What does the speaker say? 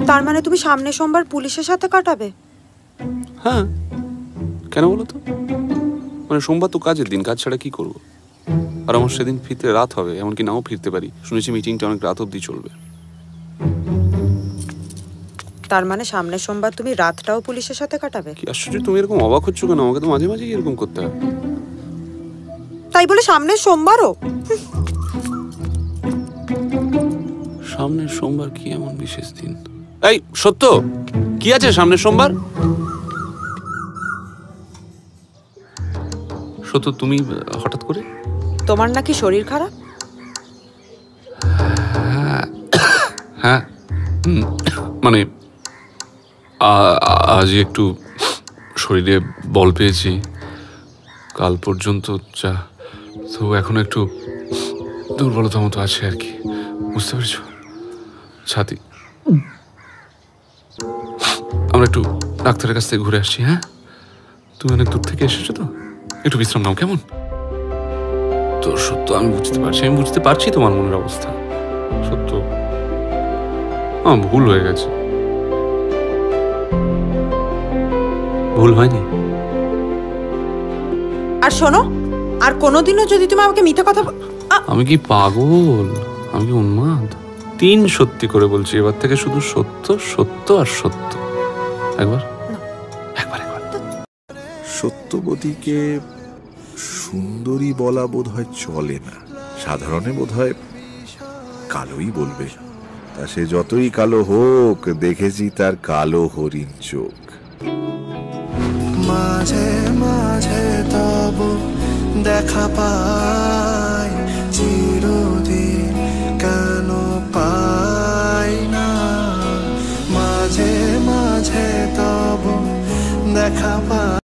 তার মানে তুমি সামনের সোমবার পুলিশের সাথে কাটাবে? হ্যাঁ, কেন বলো তো? মানে সোমবার তো কাজের দিন, কাজ ছাড়া কি করবো? আর আমার সেদিন ফিরতে রাত হবে, এমনকি নাও ফিরতে পারি। শুনেছি মিটিংটা অনেক রাত অবধি চলবে। তার মানে সামনের সোমবার তুমি রাতটাও পুলিশের সাথে কাটাবে? কি আশ্চর্য, তুমি এরকম অবাক হচ্ছ কেন? আমাকে তো মাঝে মাঝেই এরকম করতে হয়। তাই বলে সামনের সোমবারও? সামনের সোমবার কি এমন বিশেষ দিন? এই সত্য, কি আছে সামনের সোমবার? সত্য, তুমি হঠাৎ করে? তোমার নাকি শরীর খারাপ? হ্যাঁ, মানে আজ একটু শরীরে বল পেয়েছি। কাল পর্যন্ত যা, তো এখন একটু দুর্বলতার মতো আছে আর কি, বুঝতে পেরেছ? ছাতি, আমরা একটু ডাক্তারের কাছ থেকে ঘুরে আসছি। হ্যাঁ, তুমি অনেক দূর থেকে এসেছো তো, একটু বিশ্রাম নাও, কেমন? তো সত্য, আমি বুঝতে পারছি তোমার মনের অবস্থা। সত্য, আমার ভুল হয়ে গেছে। ভুল হয়নি। আর শোনো, আর কোনোদিনও যদি তুমি আমাকে মিথ্যা কথা আমি কি পাগল? আমি কি উন্মাদ? 3 সত্যি করে বলছি এবার থেকে, শুধু সত্য, সত্য আর সত্য। একবার। সত্যবতীকে সুন্দরী বলা বোধ হয় চলে না, সাধারণে বোধ হয় কালোই বলবে। তা সে যতই কালো হোক, দেখেছি তার কালো হরিণ চোখ। মাঝে মাঝে তব দেখা পাই, চিরদিন কেন পাই না। মাঝে মাঝে তব দেখা পাই।